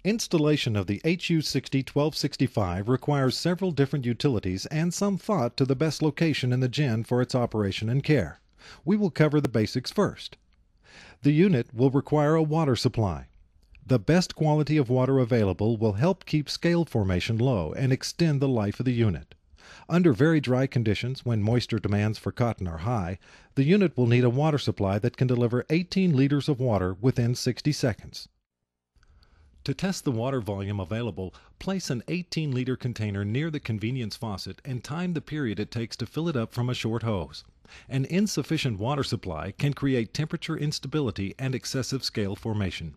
Installation of the HU60-1265 requires several different utilities and some thought to the best location in the gen for its operation and care. We will cover the basics first. The unit will require a water supply. The best quality of water available will help keep scale formation low and extend the life of the unit. Under very dry conditions, when moisture demands for cotton are high, the unit will need a water supply that can deliver 18 liters of water within 60 seconds. To test the water volume available, place an 18-liter container near the convenience faucet and time the period it takes to fill it up from a short hose. An insufficient water supply can create temperature instability and excessive scale formation.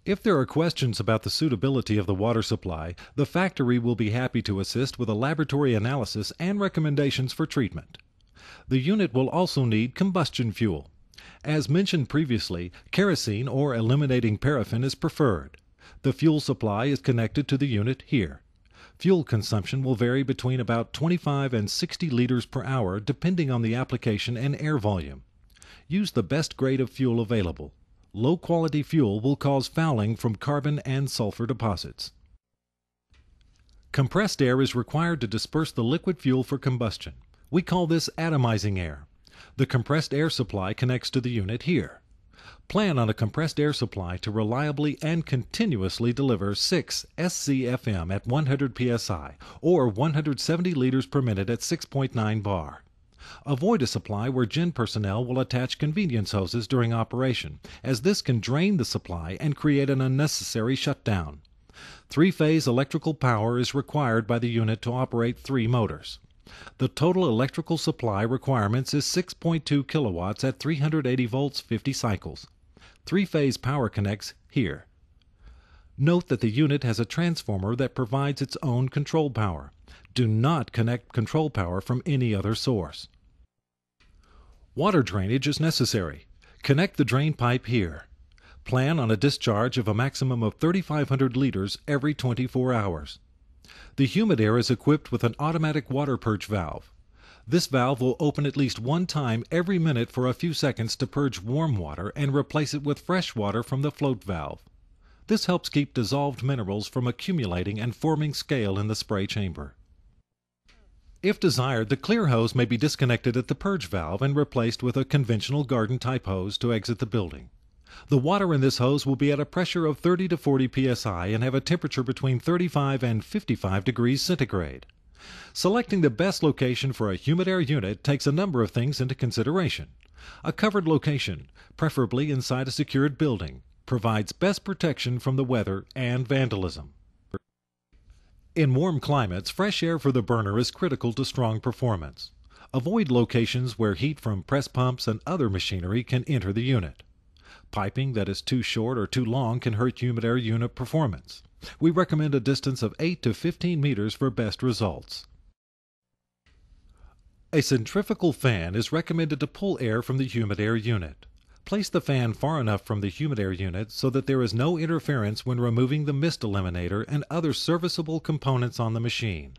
If there are questions about the suitability of the water supply, the factory will be happy to assist with a laboratory analysis and recommendations for treatment. The unit will also need combustion fuel. As mentioned previously, kerosene or eliminating paraffin is preferred. The fuel supply is connected to the unit here. Fuel consumption will vary between about 25 and 60 liters per hour depending on the application and air volume. Use the best grade of fuel available. Low-quality fuel will cause fouling from carbon and sulfur deposits. Compressed air is required to disperse the liquid fuel for combustion. We call this atomizing air. The compressed air supply connects to the unit here. Plan on a compressed air supply to reliably and continuously deliver 6 SCFM at 100 psi or 170 liters per minute at 6.9 bar. Avoid a supply where gen personnel will attach convenience hoses during operation, as this can drain the supply and create an unnecessary shutdown. Three-phase electrical power is required by the unit to operate 3 motors. The total electrical supply requirements is 6.2 kilowatts at 380 volts 50 cycles. Three-phase power connects here. Note that the unit has a transformer that provides its own control power. Do not connect control power from any other source. Water drainage is necessary. Connect the drain pipe here. Plan on a discharge of a maximum of 3,500 liters every 24 hours. The Humidaire is equipped with an automatic water purge valve. This valve will open at least one time every minute for a few seconds to purge warm water and replace it with fresh water from the float valve. This helps keep dissolved minerals from accumulating and forming scale in the spray chamber. If desired, the clear hose may be disconnected at the purge valve and replaced with a conventional garden-type hose to exit the building. The water in this hose will be at a pressure of 30 to 40 psi and have a temperature between 35 and 55 degrees centigrade. Selecting the best location for a Humidaire unit takes a number of things into consideration. A covered location, preferably inside a secured building, provides best protection from the weather and vandalism. In warm climates, fresh air for the burner is critical to strong performance. Avoid locations where heat from press pumps and other machinery can enter the unit. Piping that is too short or too long can hurt Humidaire unit performance. We recommend a distance of 8 to 15 meters for best results. A centrifugal fan is recommended to pull air from the Humidaire unit. Place the fan far enough from the Humidaire unit so that there is no interference when removing the mist eliminator and other serviceable components on the machine.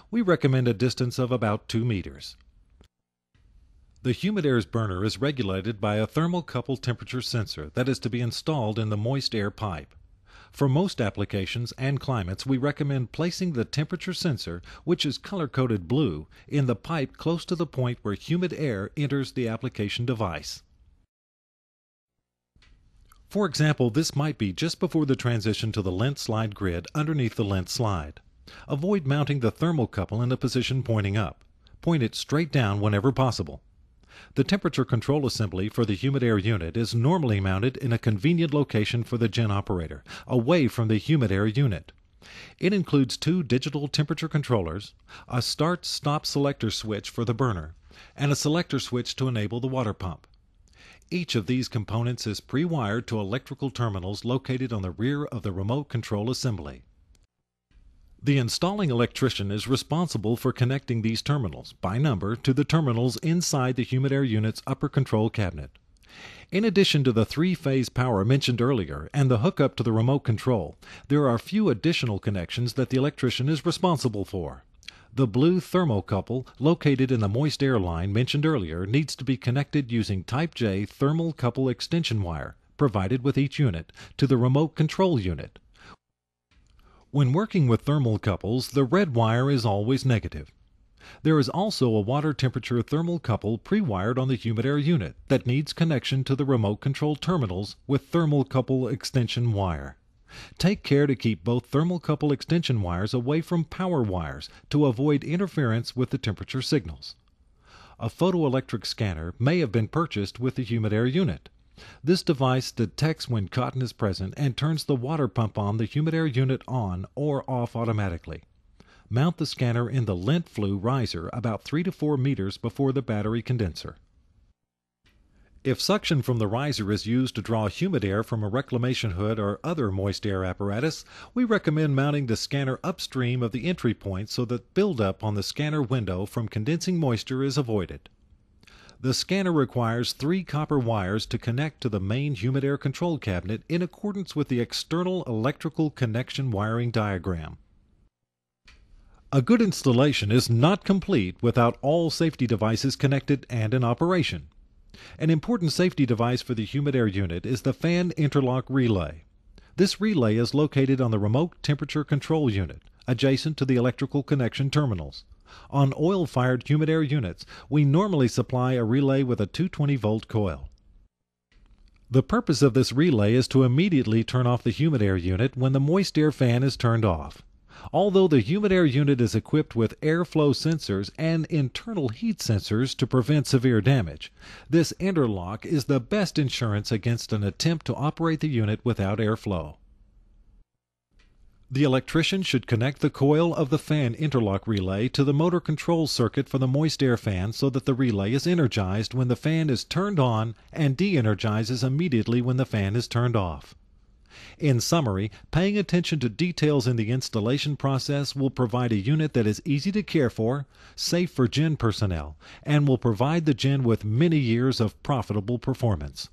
We recommend a distance of about 2 meters. The Humidaire's burner is regulated by a thermocouple temperature sensor that is to be installed in the moist air pipe. For most applications and climates, we recommend placing the temperature sensor, which is color-coded blue, in the pipe close to the point where humid air enters the application device. For example, this might be just before the transition to the lint slide grid underneath the lint slide. Avoid mounting the thermocouple in a position pointing up. Point it straight down whenever possible. The temperature control assembly for the Humidaire unit is normally mounted in a convenient location for the gen operator, away from the Humidaire unit. It includes 2 digital temperature controllers, a start-stop selector switch for the burner, and a selector switch to enable the water pump. Each of these components is pre-wired to electrical terminals located on the rear of the remote control assembly. The installing electrician is responsible for connecting these terminals, by number, to the terminals inside the Humidaire unit's upper control cabinet. In addition to the 3-phase power mentioned earlier and the hookup to the remote control, there are a few additional connections that the electrician is responsible for. The blue thermocouple located in the moist air line mentioned earlier needs to be connected using Type J thermal couple extension wire, provided with each unit to the remote control unit. When working with thermocouples, the red wire is always negative. There is also a water temperature thermocouple pre-wired on the Humidaire unit that needs connection to the remote control terminals with thermocouple extension wire. Take care to keep both thermocouple extension wires away from power wires to avoid interference with the temperature signals. A photoelectric scanner may have been purchased with the Humidaire unit. This device detects when cotton is present and turns the water pump on the Humidaire unit on or off automatically. Mount the scanner in the lint flue riser about 3 to 4 meters before the battery condenser. If suction from the riser is used to draw humid air from a reclamation hood or other moist air apparatus, we recommend mounting the scanner upstream of the entry point so that buildup on the scanner window from condensing moisture is avoided. The scanner requires 3 copper wires to connect to the main humid air control cabinet in accordance with the external electrical connection wiring diagram. A good installation is not complete without all safety devices connected and in operation. An important safety device for the Humidaire unit is the fan interlock relay. This relay is located on the remote temperature control unit, adjacent to the electrical connection terminals. On oil-fired Humidaire units, we normally supply a relay with a 220-volt coil. The purpose of this relay is to immediately turn off the Humidaire unit when the moist air fan is turned off. Although the Humidaire unit is equipped with airflow sensors and internal heat sensors to prevent severe damage, this interlock is the best insurance against an attempt to operate the unit without airflow. The electrician should connect the coil of the fan interlock relay to the motor control circuit for the moist air fan so that the relay is energized when the fan is turned on and de-energizes immediately when the fan is turned off. In summary, paying attention to details in the installation process will provide a unit that is easy to care for, safe for GEN personnel, and will provide the GEN with many years of profitable performance.